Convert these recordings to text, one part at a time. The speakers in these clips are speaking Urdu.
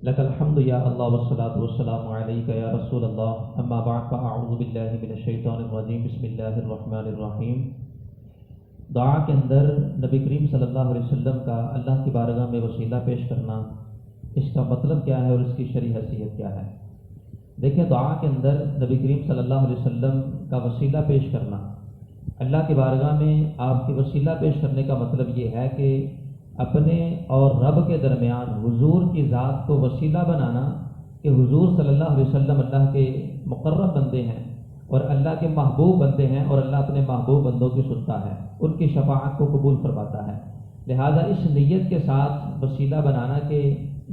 لك الحمد یا اللہ والصلاة والسلام علیک یا رسول اللہ، اما بعد فاعوذ باللہ من الشیطان الرجیم، بسم اللہ الرحمن الرحیم۔ دعا کے اندر نبی کریم صلی اللہ علیہ وسلم کا اللہ کی بارگاہ میں وسیلہ پیش کرنا، اس کا مطلب کیا ہے اور اس کی شرعی حیثیت کیا ہے؟ دیکھیں، دعا کے اندر نبی کریم صلی اللہ علیہ وسلم کا وسیلہ پیش کرنا، اللہ کی بارگاہ میں آپ کے وسیلہ پیش کرنے کا مطلب یہ ہے کہ اپنے اور رب کے درمیان حضور کی ذات کو وسیلہ بنانا کہ حضور صلی اللہ علیہ وسلم اللہ کے مقرب بندے ہیں اور اللہ کے محبوب بندے ہیں، اور اللہ اپنے محبوب بندوں کی سنتا ہے، ان کی شفاعت کو قبول فرماتا ہے۔ لہذا اس نیت کے ساتھ وسیلہ بنانا کہ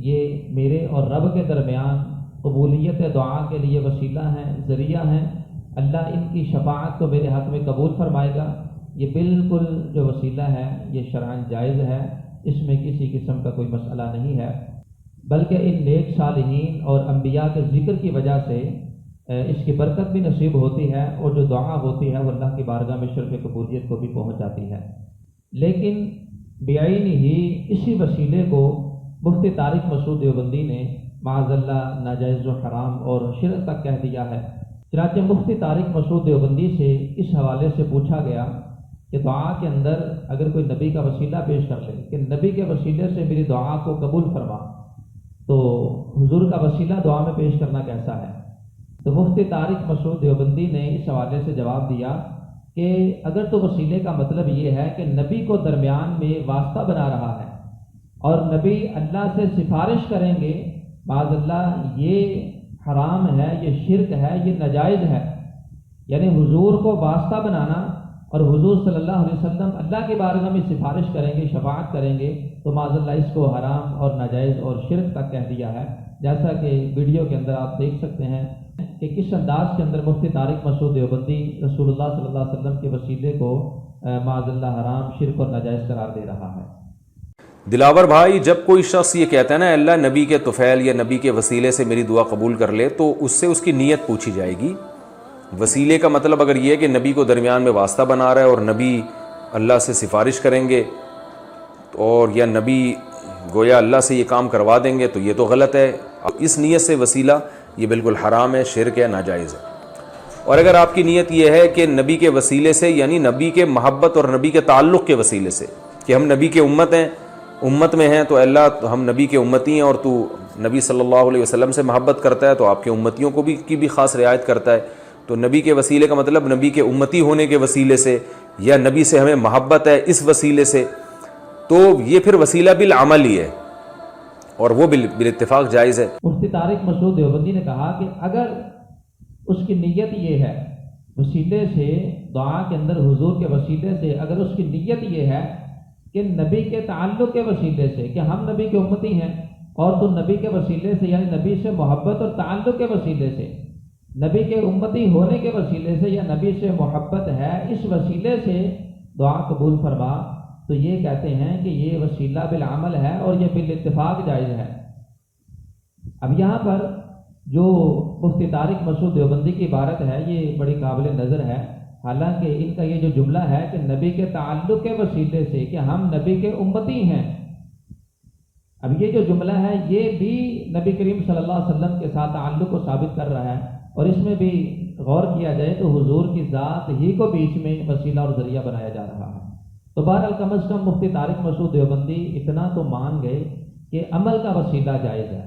یہ میرے اور رب کے درمیان قبولیت دعا کے لیے وسیلہ ہیں، ذریعہ ہیں، اللہ ان کی شفاعت کو میرے حق میں قبول فرمائے گا، یہ بالکل جو وسیلہ ہے یہ شرعاً جائز ہے، اس میں کسی قسم کا کوئی مسئلہ نہیں ہے، بلکہ ان نیک صالحین اور انبیاء کے ذکر کی وجہ سے اس کی برکت بھی نصیب ہوتی ہے، اور جو دعا ہوتی ہے وہ اللہ کی بارگاہ میں شرف قبولیت کو بھی پہنچ جاتی ہے۔ لیکن بعین ہی اسی وسیلے کو مفتی طارق مسعود دیوبندی نے معاذ اللہ ناجائز و حرام اور شرک تک کہہ دیا ہے۔ چنانچہ مفتی طارق مسعود دیوبندی سے اس حوالے سے پوچھا گیا کہ دعا کے اندر اگر کوئی نبی کا وسیلہ پیش کر لے کہ نبی کے وسیلے سے میری دعا کو قبول فرما، تو حضور کا وسیلہ دعا میں پیش کرنا کیسا ہے؟ تو مفتی طارق مسعود دیوبندی نے اس حوالے سے جواب دیا کہ اگر تو وسیلے کا مطلب یہ ہے کہ نبی کو درمیان میں واسطہ بنا رہا ہے اور نبی اللہ سے سفارش کریں گے، معاذ اللہ یہ حرام ہے، یہ شرک ہے، یہ ناجائز ہے، یعنی حضور کو واسطہ بنانا اور حضور صلی اللہ علیہ وسلم اللہ کی بارگاہ میں سفارش کریں گے، شفاعت کریں گے، تو معاذ اللہ اس کو حرام اور ناجائز اور شرک تک کہہ دیا ہے۔ جیسا کہ ویڈیو کے اندر آپ دیکھ سکتے ہیں کہ کس انداز کے اندر مفتی طارق مسعود دیوبندی رسول اللہ صلی اللہ علیہ وسلم کے وسیلے کو معاذ اللہ حرام، شرک اور ناجائز قرار دے رہا ہے۔ دلاور بھائی، جب کوئی شخص یہ کہتا ہے نا اللہ نبی کے طفیل یا نبی کے وسیلے سے میری دعا قبول کر لے، تو اس سے اس کی نیت پوچھی جائے گی۔ وسیلے کا مطلب اگر یہ ہے کہ نبی کو درمیان میں واسطہ بنا رہا ہے اور نبی اللہ سے سفارش کریں گے، اور یا نبی گویا اللہ سے یہ کام کروا دیں گے، تو یہ تو غلط ہے۔ اس نیت سے وسیلہ یہ بالکل حرام ہے، شرک ہے، ناجائز ہے۔ اور اگر آپ کی نیت یہ ہے کہ نبی کے وسیلے سے، یعنی نبی کے محبت اور نبی کے تعلق کے وسیلے سے، کہ ہم نبی کے امت میں ہیں، تو اللہ ہم نبی کے امتی ہیں اور تو نبی صلی اللہ علیہ وسلم سے محبت کرتا ہے تو آپ کے امتیوں کو بھی خاص رعایت کرتا ہے، تو نبی کے وسیلے کا مطلب نبی کے امتی ہونے کے وسیلے سے، یا نبی سے ہمیں محبت ہے اس وسیلے سے، تو یہ پھر وسیلہ بالعمل ہی ہے اور وہ بالاتفاق جائز ہے۔ مفتی طارق مسعود دیوبندی نے کہا کہ اگر اس کی نیت یہ ہے، وسیلے سے دعا کے اندر حضور کے وسیلے سے اگر اس کی نیت یہ ہے کہ نبی کے تعلق کے وسیلے سے، کہ ہم نبی کے امتی ہیں اور تو نبی کے وسیلے سے، یعنی نبی سے محبت اور تعلق کے وسیلے سے، نبی کے امتی ہونے کے وسیلے سے، یا نبی سے محبت ہے اس وسیلے سے دعا قبول فرما، تو یہ کہتے ہیں کہ یہ وسیلہ بالعمل ہے اور یہ بالاتفاق جائز ہے۔ اب یہاں پر جو مفتی طارق مسعود دیوبندی کی عبارت ہے یہ بڑی قابل نظر ہے، حالانکہ ان کا یہ جو جملہ ہے کہ نبی کے تعلق کے وسیلے سے، کہ ہم نبی کے امتی ہیں، اب یہ جو جملہ ہے یہ بھی نبی کریم صلی اللہ علیہ وسلم کے ساتھ تعلق کو ثابت کر رہا ہے، اور اس میں بھی غور کیا جائے تو حضور کی ذات ہی کو بیچ میں وسیلہ اور ذریعہ بنایا جا رہا ہے۔ تو بہرحال کم از کم مفتی طارق مسعود دیوبندی اتنا تو مان گئے کہ عمل کا وسیلہ جائز ہے،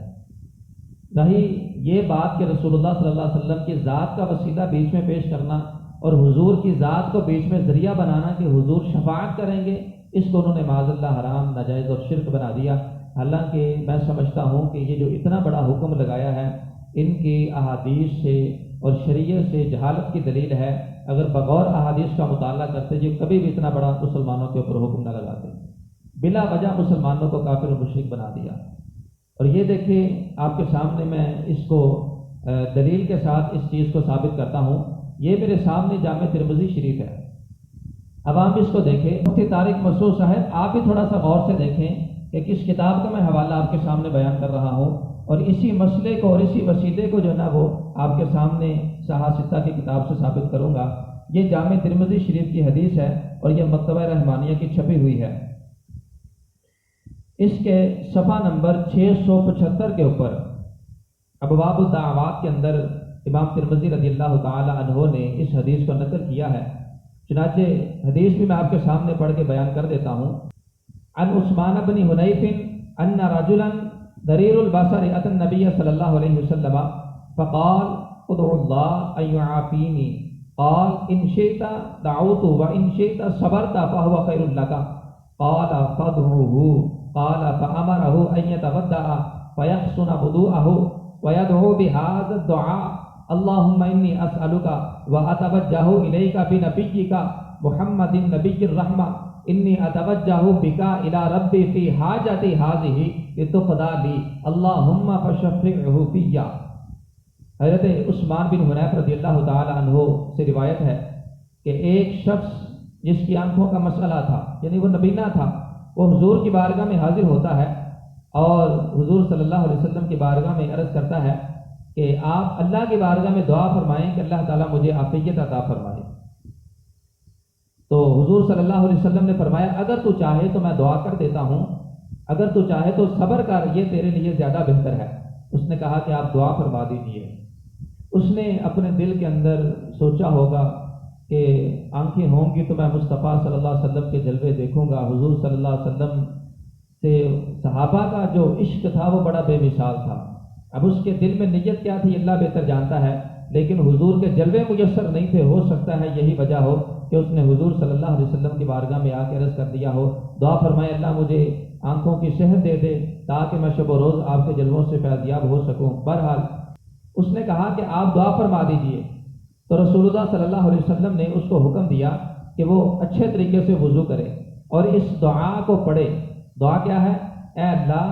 نہیں یہ بات کہ رسول اللہ صلی اللہ علیہ وسلم کی ذات کا وسیلہ بیچ میں پیش کرنا اور حضور کی ذات کو بیچ میں ذریعہ بنانا کہ حضور شفاعت کریں گے، اس کو انہوں نے معاذ اللہ حرام، ناجائز اور شرک بنا دیا۔ حالانکہ میں سمجھتا ہوں کہ یہ جو اتنا بڑا حکم لگایا ہے ان کی احادیث سے اور شریعت سے جہالت کی دلیل ہے، اگر بغور احادیث کا مطالعہ کرتے جو کبھی بھی اتنا بڑا مسلمانوں کے اوپر حکم نہ لگاتے، بلا وجہ مسلمانوں کو کافر و مشرک بنا دیا۔ اور یہ دیکھیں آپ کے سامنے میں اس کو دلیل کے ساتھ اس چیز کو ثابت کرتا ہوں، یہ میرے سامنے جامع ترمذی شریف ہے، اب آپ اس کو دیکھیں۔ مفتی طارق مسعود صاحب آپ بھی تھوڑا سا غور سے دیکھیں کہ کس کتاب کا میں حوالہ آپ کے سامنے بیان کر رہا ہوں، اور اسی مسئلے کو اور اسی وسیلے کو جو ہے نا وہ آپ کے سامنے صحاح ستہ کی کتاب سے ثابت کروں گا۔ یہ جامع ترمذی شریف کی حدیث ہے اور یہ مکتبہ رحمانیہ کی چھپی ہوئی ہے۔ اس کے صفحہ نمبر 675 کے اوپر ابواب الدعوات کے اندر امام ترمذی رضی اللہ تعالی عنہ نے اس حدیث کو نقل کیا ہے۔ چنانچہ حدیث بھی میں آپ کے سامنے پڑھ کے بیان کر دیتا ہوں۔ عن عثمان بن حنیف ان رجلا ضریر البصر اتى النبي صلی اللہ علیہ وسلم فقال ادعو الله ان يعافيني قال ان شئت دعوت وان شئت صبرت فهو خير لك قال فادعوه قال فامره ان يتغدى فيحسن وضوءه ويدعو بهذا الدعاء اللهم إني أسألك وأتوجه إليك بنبيك محمد نبي الرحمة إني أتوجه بك إلى ربي في حاجتي هذه لتقضى لي اللهم فشفعه في۔ حضرت عثمان بن حنیف رضی اللہ تعالی عنہ سے روایت ہے کہ ایک شخص جس کی آنکھوں کا مسئلہ تھا، یعنی وہ نبینا تھا، وہ حضور کی بارگاہ میں حاضر ہوتا ہے اور حضور صلی اللہ علیہ وسلم کی بارگاہ میں عرض کرتا ہے کہ آپ اللہ کی بارگاہ میں دعا فرمائیں کہ اللہ تعالیٰ مجھے عافیت عطا فرمائے۔ تو حضور صلی اللہ علیہ وسلم نے فرمایا اگر تو چاہے تو میں دعا کر دیتا ہوں، اگر تو چاہے تو صبر کر، یہ تیرے لیے زیادہ بہتر ہے۔ اس نے کہا کہ آپ دعا فرما دیجیے۔ اس نے اپنے دل کے اندر سوچا ہوگا کہ آنکھیں ہوں گی تو میں مصطفیٰ صلی اللہ علیہ وسلم کے جلوے دیکھوں گا۔ حضور صلی اللہ علیہ وسلم سے صحابہ کا جو عشق تھا وہ بڑا بے مثال تھا۔ اب اس کے دل میں نیت کیا تھی اللہ بہتر جانتا ہے، لیکن حضور کے جلوے میسر نہیں تھے۔ ہو سکتا ہے یہی وجہ ہو کہ اس نے حضور صلی اللہ علیہ وسلم کی بارگاہ میں آ کے عرض کر دیا ہو، دعا فرمائے اللہ مجھے آنکھوں کی صحت دے دے تاکہ میں شب و روز آپ کے جلووں سے فیضیاب ہو سکوں۔ بہرحال اس نے کہا کہ آپ دعا فرما دیجئے، تو رسول اللہ صلی اللہ علیہ وسلم نے اس کو حکم دیا کہ وہ اچھے طریقے سے وضو کرے اور اس دعا کو پڑھے۔ دعا کیا ہے؟ اے اللہ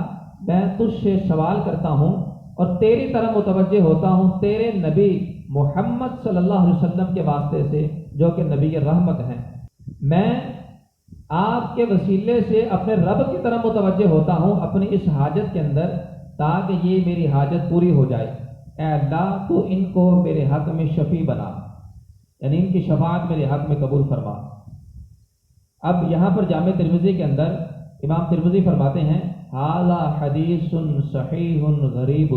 میں تجھ سے سوال کرتا ہوں اور تیری طرف متوجہ ہوتا ہوں تیرے نبی محمد صلی اللہ علیہ وسلم کے واسطے سے جو کہ نبی رحمت ہیں۔ میں آپ کے وسیلے سے اپنے رب کی طرف متوجہ ہوتا ہوں اپنی اس حاجت کے اندر تاکہ یہ میری حاجت پوری ہو جائے۔ اے اللہ تو ان کو میرے حق میں شفیع بنا، یعنی ان کی شفاعت میرے حق میں قبول فرما۔ اب یہاں پر جامع ترمذی کے اندر امام ترمذی فرماتے ہیں ھذا حدیث صحیح غریب،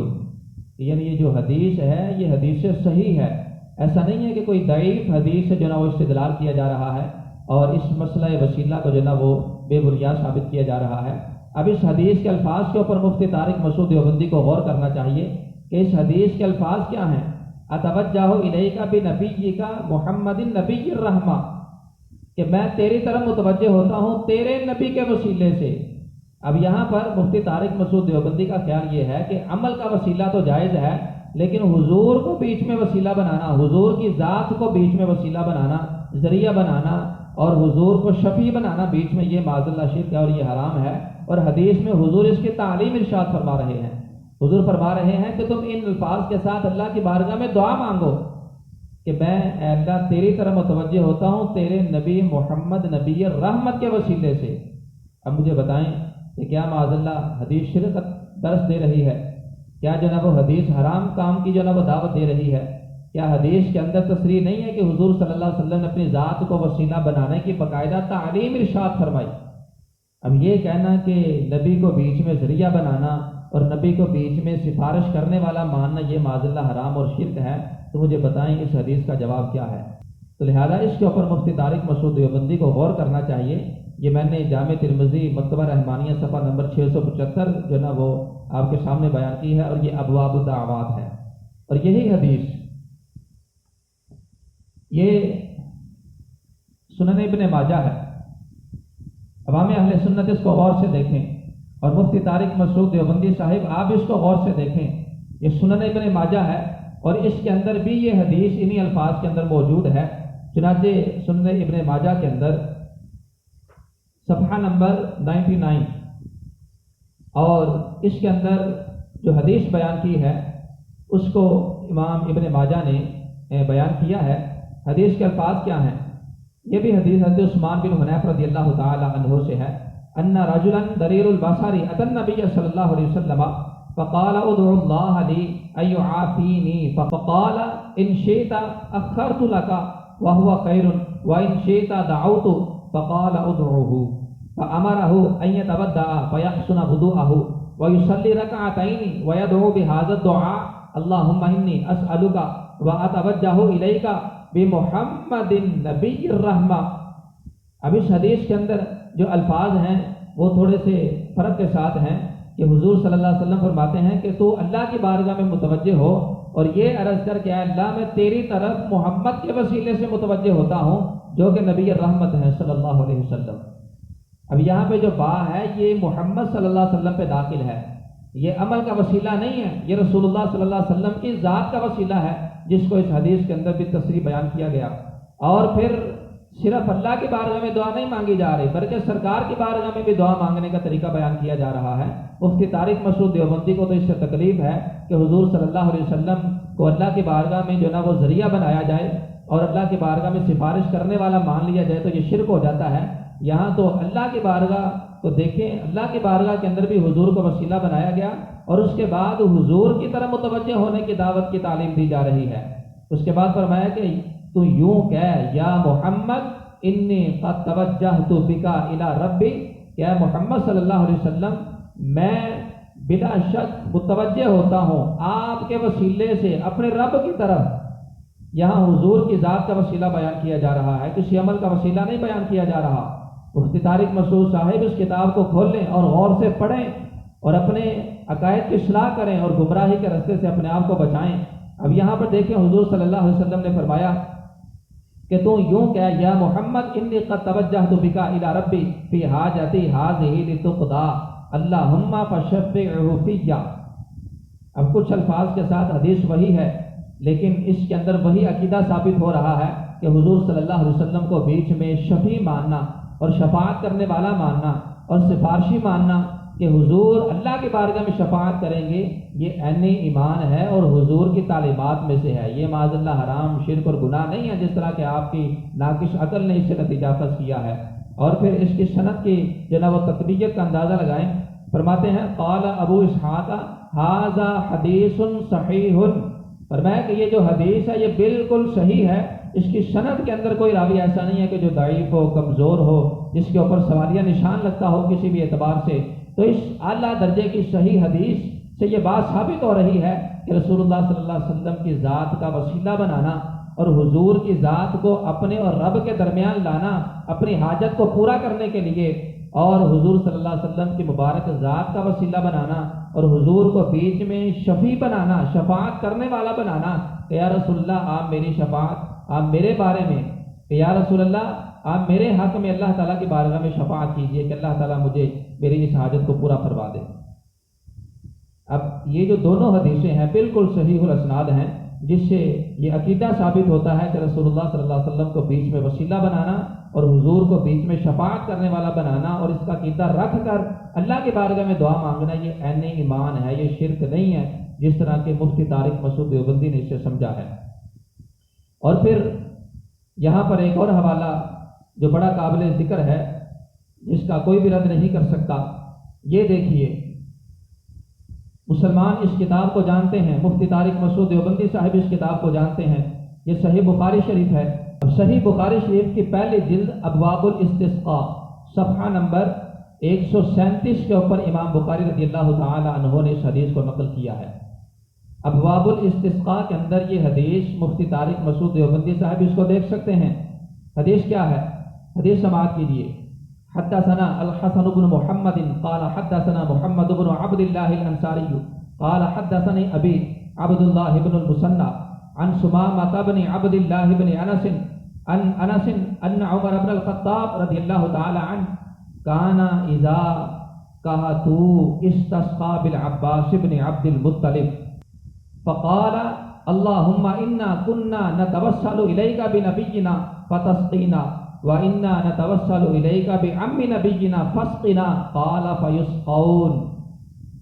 یعنی یہ جو حدیث ہے یہ حدیث صحیح ہے۔ ایسا نہیں ہے کہ کوئی ضعیف حدیث سے جو نا وہ استدلال کیا جا رہا ہے اور اس مسئلہ وسیلہ کو جو نا وہ بے بنیاد ثابت کیا جا رہا ہے۔ اب اس حدیث کے الفاظ کے اوپر مفتی طارق مسعود دیوبندی کو غور کرنا چاہیے کہ اس حدیث کے الفاظ کیا ہیں۔ اتوجہ الیک بنبیک محمد نبی الرحمہ، کہ میں تیری طرف متوجہ ہوتا ہوں تیرے نبی کے وسیلے سے۔ اب یہاں پر مفتی طارق مسعود دیوبندی کا خیال یہ ہے کہ عمل کا وسیلہ تو جائز ہے، لیکن حضور کو بیچ میں وسیلہ بنانا، حضور کی ذات کو بیچ میں وسیلہ بنانا، ذریعہ بنانا اور حضور کو شفیع بنانا بیچ میں، یہ معاذ اللہ شرک ہے اور یہ حرام ہے۔ اور حدیث میں حضور اس کی تعلیم ارشاد فرما رہے ہیں۔ حضور فرما رہے ہیں کہ تم ان الفاظ کے ساتھ اللہ کی بارگاہ میں دعا مانگو کہ میں اے اللہ تیری طرف متوجہ ہوتا ہوں تیرے نبی محمد نبی رحمت کے وسیلے سے۔ اب مجھے بتائیں کہ کیا معاذ اللہ حدیث شرک درس دے رہی ہے؟ کیا جناب وہ حدیث حرام کام کی جناب وہ دعوت دے رہی ہے؟ کیا حدیث کے اندر تصریح نہیں ہے کہ حضور صلی اللہ علیہ وسلم نے اپنی ذات کو وسیلہ بنانے کی باقاعدہ تعلیم ارشاد فرمائی؟ اب یہ کہنا کہ نبی کو بیچ میں ذریعہ بنانا اور نبی کو بیچ میں سفارش کرنے والا ماننا یہ معاذ اللہ حرام اور شرک ہے، تو مجھے بتائیں اس حدیث کا جواب کیا ہے؟ تو لہذا اس کے اوپر مفتی طارق مسعود دیوبندی کو غور کرنا چاہیے۔ یہ میں نے جامع ترمذی مکتبہ رحمانیہ صفحہ نمبر 675 جو نا وہ آپ کے سامنے بیان کی ہے، اور یہ ابواب الدعوات ہے۔ اور یہی حدیث یہ سنن ابن ماجہ ہے۔ عوام اہل سنت اس کو غور سے دیکھیں، اور مفتی طارق مسعود دیوبندی صاحب آپ اس کو غور سے دیکھیں۔ یہ سنن ابن ماجہ ہے اور اس کے اندر بھی یہ حدیث انہی الفاظ کے اندر موجود ہے۔ چنانچہ سنن ابن ماجہ کے اندر صفحہ نمبر 99 اور اس کے اندر جو حدیث بیان کی ہے اس کو امام ابن ماجہ نے بیان کیا ہے۔ حدیث کے الفاظ کیا ہیں؟ یہ بھی حدیث حضرت عثمان بن حنیف رضی اللہ تعالی عنہ سے ہے۔ ان رجلا ضریر البصر اتى النبي صلی اللہ علیہ وسلم فقال ادعو الله لي ان يعافيني فقال ان شئت اخرت لك وهو خير وان شئت دعوت فقال ادعوه۔ فأمره أن يتودع فيحسن وضوءه ويصلي ركعتين ويدعو بهذا الدعاء اللهم إني أسألك وأتوجه إليك بمحمد نبی الرحمہ. اب اس حدیث کے اندر جو الفاظ ہیں وہ تھوڑے سے فرق کے ساتھ ہیں کہ حضور صلی اللہ علیہ وسلم فرماتے ہیں کہ تو اللہ کی بارگاہ میں متوجہ ہو اور یہ عرض کر کہ اے اللہ میں تیری طرف محمد کے وسیلے سے متوجہ ہوتا ہوں جو کہ نبی الرحمت ہے صلی اللہ علیہ وسلم. اب یہاں پہ جو با ہے یہ محمد صلی اللہ علیہ وسلم پہ داخل ہے. یہ عمل کا وسیلہ نہیں ہے, یہ رسول اللہ صلی اللہ علیہ وسلم کی ذات کا وسیلہ ہے جس کو اس حدیث کے اندر بھی تصریح بیان کیا گیا. اور پھر صرف اللہ کی بارگاہ میں دعا نہیں مانگی جا رہی بلکہ سرکار کی بارگاہ میں بھی دعا مانگنے کا طریقہ بیان کیا جا رہا ہے. مفتی طارق مسعود دیوبندی کو تو اس سے تکلیف ہے کہ حضور صلی اللہ علیہ وسلم کو اللہ کی بارگاہ میں جو نا وہ ذریعہ بنایا جائے اور اللہ کی بارگاہ میں سفارش کرنے والا مان لیا جائے تو یہ شرک ہو جاتا ہے. یہاں تو اللہ کی بارگاہ کو دیکھیں, اللہ کی بارگاہ کے اندر بھی حضور کو وسیلہ بنایا گیا اور اس کے بعد حضور کی طرف متوجہ ہونے کی دعوت کی تعلیم دی جا رہی ہے. اس کے بعد فرمایا کہ تو یوں کہہ یا محمد انی قد توجہت بکا الی ربی, کہ اے محمد صلی اللہ علیہ وسلم میں بلا شک متوجہ ہوتا ہوں آپ کے وسیلے سے اپنے رب کی طرف. یہاں حضور کی ذات کا وسیلہ بیان کیا جا رہا ہے, کسی عمل کا وسیلہ نہیں بیان کیا جا رہا. مفتی طارق مسعود صاحب اس کتاب کو کھول لیں اور غور سے پڑھیں اور اپنے عقائد کی اصلاح کریں اور گمراہی کے رستے سے اپنے آپ کو بچائیں. اب یہاں پر دیکھیں حضور صلی اللہ علیہ وسلم نے فرمایا کہ تو یوں کہہ یا محمد انی قد توجہت بکا الی ربی فی حاجتی ہذہ لتقضی اللہم فشفعہ فی. اب کچھ الفاظ کے ساتھ حدیث وہی ہے لیکن اس کے اندر وہی عقیدہ ثابت ہو رہا ہے کہ حضور صلی اللہ علیہ وسلم کو بیچ میں شفیع ماننا اور شفاعت کرنے والا ماننا اور سفارشی ماننا کہ حضور اللہ کی بارگاہ میں شفاعت کریں گے, یہ عین ایمان ہے اور حضور کی تعلیمات میں سے ہے. یہ معاذ اللہ حرام, شرک اور گناہ نہیں ہے جس طرح کہ آپ کی ناقص عقل نے اس سے نتیجہ فز کیا ہے. اور پھر اس کی سند کی جناب و تقویت کا اندازہ لگائیں. فرماتے ہیں قال ابو اسحاق ھذا حدیث صحیح, فرمایا کہ یہ جو حدیث ہے یہ بالکل صحیح ہے. اس کی سند کے اندر کوئی راوی ایسا نہیں ہے کہ جو ضعیف ہو, کمزور ہو, جس کے اوپر سوالیہ نشان لگتا ہو کسی بھی اعتبار سے. تو اس اعلیٰ درجے کی صحیح حدیث سے یہ بات ثابت ہو رہی ہے کہ رسول اللہ صلی اللہ علیہ وسلم کی ذات کا وسیلہ بنانا اور حضور کی ذات کو اپنے اور رب کے درمیان لانا اپنی حاجت کو پورا کرنے کے لیے, اور حضور صلی اللہ علیہ وسلم کی مبارک ذات کا وسیلہ بنانا اور حضور کو بیچ میں شفیع بنانا, شفاعت کرنے والا بنانا کہ یا رسول اللہ آپ میری شفاعت, آپ میرے بارے میں, کہ یا رسول اللہ آپ میرے حق میں اللہ تعالیٰ کی بارگاہ میں شفاعت کیجئے کہ اللہ تعالیٰ مجھے میری اس حاجت کو پورا فرما دے. اب یہ جو دونوں حدیثیں ہیں بالکل صحیح الاسناد ہیں جس سے یہ عقیدہ ثابت ہوتا ہے کہ رسول اللہ صلی اللہ علیہ وسلم کو بیچ میں وسیلہ بنانا اور حضور کو بیچ میں شفاعت کرنے والا بنانا اور اس کا عقیدہ رکھ کر اللہ کی بارگاہ میں دعا مانگنا یہ عین ایمان ہے, یہ شرک نہیں ہے جس طرح کہ مفتی طارق مسعود دیوبندی نے اسے سمجھا ہے. اور پھر یہاں پر ایک اور حوالہ جو بڑا قابل ذکر ہے جس کا کوئی بھی رد نہیں کر سکتا. یہ دیکھیے مسلمان اس کتاب کو جانتے ہیں, مفتی طارق مسعود دیوبندی صاحب اس کتاب کو جانتے ہیں. یہ صحیح بخاری شریف ہے. اب صحیح بخاری شریف کی پہلی جلد ابواب الاستسقاء صفحہ نمبر 137 کے اوپر امام بخاری رضی اللہ تعالی عنہ نے اس حدیث کو نقل کیا ہے. ابواب الاستسقاء کے اندر یہ حدیث مفتی طارق مسعود دیوبندی صاحب اس کو دیکھ سکتے ہیں. حدیث کیا ہے؟ حدیث سماعت کیجیے. حدثنا الحسن بن محمد قال حدثنا محمد بن عبد الله الانصاري قال حدثني ابي عبد الله بن المثنى عن سمامة بن عبد الله بن انس ان عمر بن الخطاب رضي الله تعالى عنه كان اذا كهتو استسقى بالعباس بن عبد المطلب فقال اللهم انا كنا نتوسل اليك بنبينا فتسقينا وَإِنَّا نَتَوَسَّلُ إِلَيْكَ بِعَمِّ نَبِيِّنَا فَاسْقِنَا قَالَ فَيُسْقَوْنَ.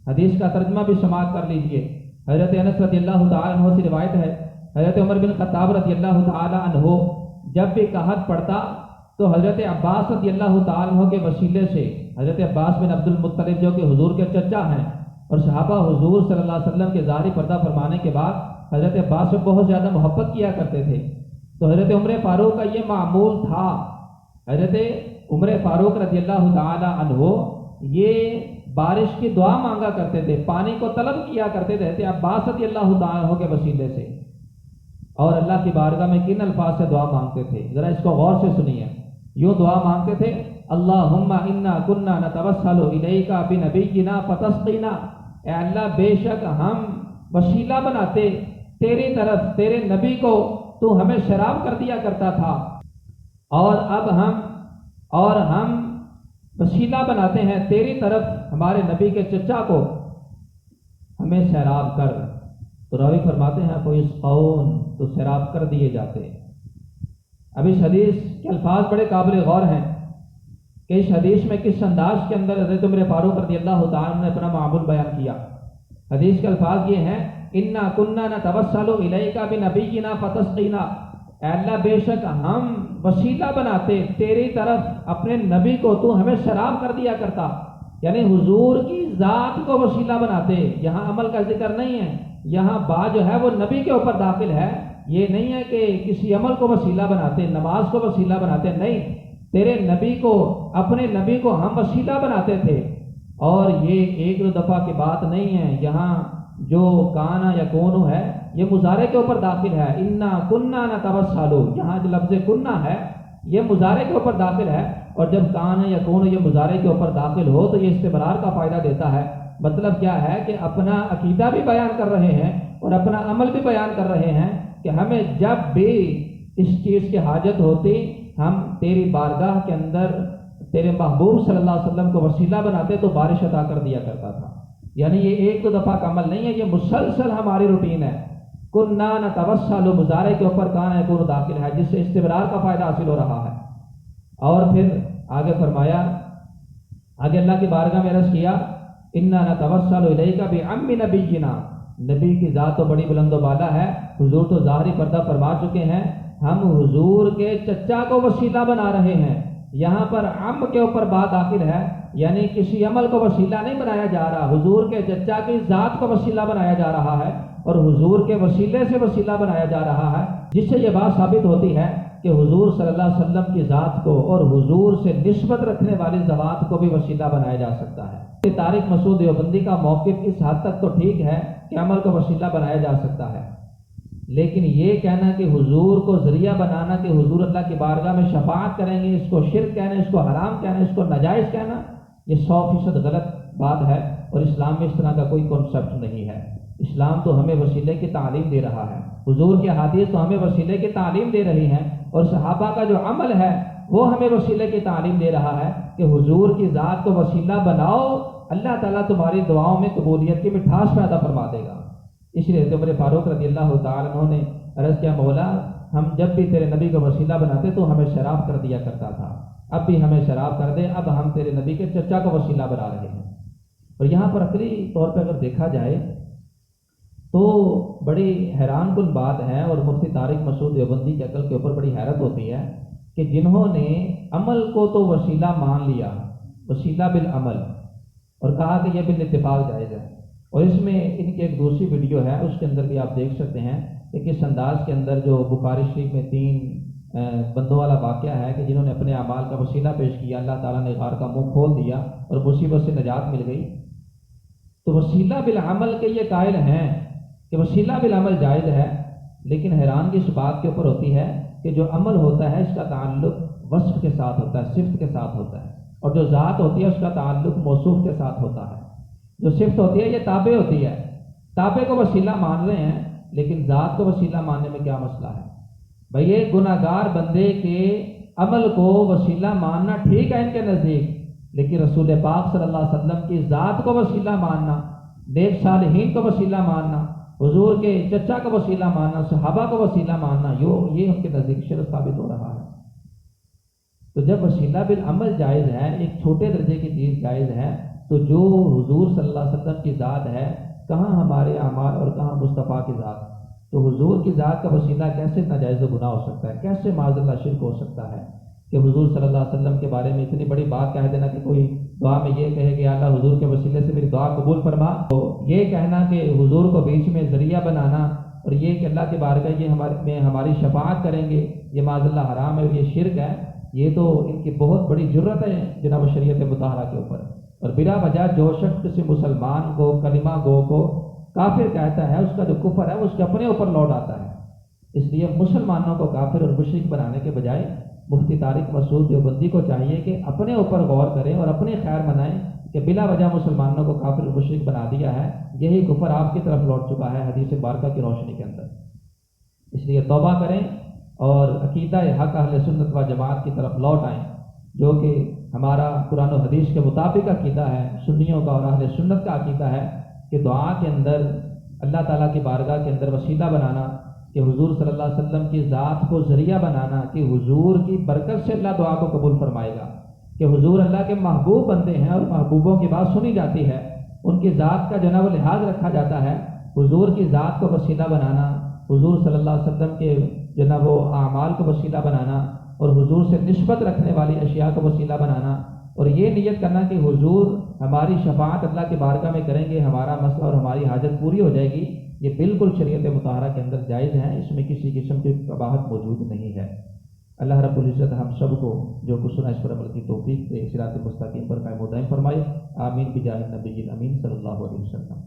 حدیث کا ترجمہ بھی سماعت کر لیجئے. حضرت انس رضی اللہ تعالیٰ عنہ سے روایت ہے حضرت عمر بن خطاب رضی اللہ تعالیٰ عنہ جب بھی قحط پڑتا تو حضرت عباس رضی اللہ تعالیٰ عنہ کے وسیلے سے, حضرت عباس بن عبد المطلب جو کہ حضور کے چچا ہیں اور صحابہ حضور صلی اللہ علیہ وسلم کے ظاہری پردہ فرمانے کے بعد حضرت عباس سے بہت زیادہ محبت کیا کرتے تھے, تو حضرت عمر فاروق کا یہ معمول تھا. حضرت عمر فاروق رضی اللہ تعالی عنہ یہ بارش کی دعا مانگا کرتے تھے، پانی کو طلب کیا کرتے تھے عباس رضی اللہ تعالی عنہ کے وسیلے سے، اور اللہ کی بارگاہ میں کن الفاظ سے دعا مانگتے تھے، ذرا اس کو غور سے سنیے۔ یوں دعا مانگتے تھے، اللہم انا کنا نتوسل الیک بنبینا فتسقینا، اے اللہ بے شک ہم وسیلہ بناتے تیری طرف تیرے نبی کو، تو ہمیں شراب کر دیا کرتا تھا، اور اب ہم وسیلہ بناتے ہیں تیری طرف ہمارے نبی کے چچا کو، ہمیں سیراب کر۔ تو راوی فرماتے ہیں فیسقون، تو سیراب کر دیے جاتے۔ اب اس حدیث کے الفاظ بڑے قابل غور ہیں کہ اس حدیث میں کس انداز کے اندر حضرت عمر فاروق رضی اللہ تعالیٰ عنہ نے اپنا معمول بیان کیا۔ حدیث کے الفاظ یہ ہیں، انا کننا نتوسل الیک بنبینا فتسقینا، اے اللہ بے شک ہم وسیلہ بناتے تیری طرف اپنے نبی کو، تو ہمیں شراب کر دیا کرتا، یعنی حضور کی ذات کو وسیلہ بناتے۔ یہاں عمل کا ذکر نہیں ہے، یہاں بات جو ہے وہ نبی کے اوپر داخل ہے، یہ نہیں ہے کہ کسی عمل کو وسیلہ بناتے، نماز کو وسیلہ بناتے، نہیں، تیرے نبی کو، اپنے نبی کو ہم وسیلہ بناتے تھے۔ اور یہ ایک دو دفعہ کی بات نہیں ہے، یہاں جو کانا یکون ہے یہ مضارع کے اوپر داخل ہے، انا کننا نتوسل، یہاں جو لفظ کننا ہے یہ مضارع کے اوپر داخل ہے، اور جب کانا یکون یہ مضارع کے اوپر داخل ہو تو یہ استمرار کا فائدہ دیتا ہے۔ مطلب کیا ہے کہ اپنا عقیدہ بھی بیان کر رہے ہیں اور اپنا عمل بھی بیان کر رہے ہیں کہ ہمیں جب بھی اس چیز کی حاجت ہوتی ہم تیری بارگاہ کے اندر تیرے محبوب صلی اللہ علیہ وسلم کو وسیلہ بناتے تو بارش عطا کر دیا کرتا تھا۔ یعنی یہ ایک دو دفعہ کا عمل نہیں ہے، یہ مسلسل ہماری روٹین ہے۔ کننا نتوسل مضارع کے اوپر کانا یکون داخل ہے، جس سے استمرار کا فائدہ حاصل ہو رہا ہے۔ اور پھر آگے فرمایا، آگے اللہ کی بارگاہ میں عرض کیا، انا نتوسل الیک بعم نبینا، نبی کی ذات تو بڑی بلند و بالا ہے، حضور تو ظاہری پردہ فرما چکے ہیں، ہم حضور کے چچا کو وسیلہ بنا رہے ہیں۔ یہاں پر عم کے اوپر بات داخل ہے، یعنی کسی عمل کو وسیلہ نہیں بنایا جا رہا، حضور کے چچا کی ذات کو وسیلہ بنایا جا رہا ہے، اور حضور کے وسیلے سے وسیلہ بنایا جا رہا ہے، جس سے یہ بات ثابت ہوتی ہے کہ حضور صلی اللہ علیہ وسلم کی ذات کو اور حضور سے نسبت رکھنے والی ذوات کو بھی وسیلہ بنایا جا سکتا ہے۔ طارق مسعود دیوبندی کا موقف اس حد تک تو ٹھیک ہے کہ عمل کو وسیلہ بنایا جا سکتا ہے، لیکن یہ کہنا کہ حضور کو ذریعہ بنانا کہ حضور اللہ کی بارگاہ میں شفاعت کریں گے، اس کو شرک کہنا، اس کو حرام کہنا، اس کو ناجائز کہنا، یہ 100% غلط بات ہے، اور اسلام میں اس طرح کا کوئی کنسپٹ نہیں ہے۔ اسلام تو ہمیں وسیلے کی تعلیم دے رہا ہے، حضور کی حدیث تو ہمیں وسیلے کی تعلیم دے رہی ہیں، اور صحابہ کا جو عمل ہے وہ ہمیں وسیلے کی تعلیم دے رہا ہے کہ حضور کی ذات کو وسیلہ بناؤ، اللہ تعالیٰ تمہاری دعاؤں میں قبولیت کی مٹھاس پیدا فرما دے گا۔ اس لیے عمر فاروق رضی اللہ تعالیٰ عنہ نے عرض کیا، مولا ہم جب بھی تیرے نبی کو وسیلہ بناتے تو ہمیں شراب کر دیا کرتا تھا، اب بھی ہمیں شراب کر دے، اب ہم تیرے نبی کے چچا کو وسیلہ بنا رہے ہیں۔ اور یہاں پر عقلی طور پہ اگر دیکھا جائے تو بڑی حیران کن بات ہے، اور مفتی طارق مسعود دیوبندی کی عقل کے اوپر بڑی حیرت ہوتی ہے کہ جنہوں نے عمل کو تو وسیلہ مان لیا، وسیلہ بالعمل، اور کہا کہ یہ بالاتفاق جائز ہے، اور اس میں ان کی ایک دوسری ویڈیو ہے، اس کے اندر بھی آپ دیکھ سکتے ہیں کہ کس انداز کے اندر جو بخاری شریف میں 3 بندوں والا واقعہ ہے کہ جنہوں نے اپنے اعمال کا وسیلہ پیش کیا، اللہ تعالیٰ نے غار کا منہ کھول دیا اور مصیبت سے نجات مل گئی۔ تو وسیلہ بالعمل کے یہ قائل ہیں کہ وسیلہ بالعمل جائز ہے، لیکن حیرانگی اس بات کے اوپر ہوتی ہے کہ جو عمل ہوتا ہے اس کا تعلق وصف کے ساتھ ہوتا ہے، صفت کے ساتھ ہوتا ہے، اور جو ذات ہوتی ہے اس کا تعلق موصوف کے ساتھ ہوتا ہے۔ جو صفت ہوتی ہے یہ تابع ہوتی ہے، تابع کو وسیلہ مان رہے ہیں، لیکن ذات کو وسیلہ ماننے میں کیا مسئلہ ہے؟ بھئی یہ گناہگار بندے کے عمل کو وسیلہ ماننا ٹھیک ہے ان کے نزدیک، لیکن رسول پاک صلی اللہ علیہ وسلم کی ذات کو وسیلہ ماننا، نیک صالحین کو وسیلہ ماننا، حضور کے چچا کو وسیلہ ماننا، صحابہ کو وسیلہ ماننا، یہ ان کے نزدیک شرک ثابت ہو رہا ہے۔ تو جب وسیلہ بالعمل جائز ہے، ایک چھوٹے درجے کی چیز جائز ہے، تو جو حضور صلی اللہ علیہ وسلم کی ذات ہے، کہاں ہمارے اعمال اور کہاں مصطفیٰ کی ذات؟ تو حضور کی ذات کا وسیلہ کیسے ناجائز و گناہ ہو سکتا ہے؟ کیسے معاذ اللہ شرک ہو سکتا ہے کہ حضور صلی اللہ علیہ وسلم کے بارے میں اتنی بڑی بات کہہ دینا کہ کوئی دعا میں یہ کہے کہ اللہ حضور کے وسیلے سے میری دعا قبول فرما، تو یہ کہنا کہ حضور کو بیچ میں ذریعہ بنانا اور یہ کہ اللہ کے بارگاہ یہ ہماری شفاعت کریں گے، یہ معاذ اللہ حرام ہے، یہ شرک ہے۔ یہ تو ان کی بہت بڑی جرت ہے جناب شریعت مطہرہ کے اوپر، اور بلا وجہ جو شخص کسی مسلمان کو کلمہ گو کو کافر کہتا ہے، اس کا جو کفر ہے وہ اس کے اپنے اوپر لوٹ آتا ہے۔ اس لیے مسلمانوں کو کافر اور مشرک بنانے کے بجائے مفتی طارق مسعود دیوبندی کو چاہیے کہ اپنے اوپر غور کریں اور اپنی خیر منائیں کہ بلا وجہ مسلمانوں کو کافر اور مشرک بنا دیا ہے، یہی کفر آپ کی طرف لوٹ چکا ہے حدیث بارکہ کی روشنی کے اندر۔ اس لیے توبہ کریں اور عقیدہ حق اہل سنت و جماعت کی طرف لوٹ آئیں، جو کہ ہمارا قرآن و حدیث کے مطابق عقیدہ ہے، سنیوں کا اور اہل سنت کا عقیدہ ہے کہ دعا کے اندر اللہ تعالیٰ کی بارگاہ کے اندر وسیلہ بنانا، کہ حضور صلی اللہ علیہ وسلم کی ذات کو ذریعہ بنانا کہ حضور کی برکت سے اللہ دعا کو قبول فرمائے گا، کہ حضور اللہ کے محبوب بندے ہیں اور محبوبوں کی بات سنی جاتی ہے، ان کی ذات کا جو ہے وہ لحاظ رکھا جاتا ہے۔ حضور کی ذات کو وسیلہ بنانا، حضور صلی اللہ علیہ وسلم کے جو ہے وہ اعمال کو وسیلہ بنانا، اور حضور سے نسبت رکھنے والی اشیاء کو وسیلہ بنانا، اور یہ نیت کرنا کہ حضور ہماری شفاعت اللہ کی بارگاہ میں کریں گے، ہمارا مسئلہ اور ہماری حاجت پوری ہو جائے گی، یہ بالکل شریعت مطہرہ کے اندر جائز ہے، اس میں کسی قسم کی قباحت موجود نہیں ہے۔ اللہ رب العزت ہم سب کو جو کچھ سنا اس پر عمل کی توفیق دے، صراط مستقیم پر قائم و دائم فرمائے، آمین بجاہ نبی الامین صلی اللہ علیہ وسلم۔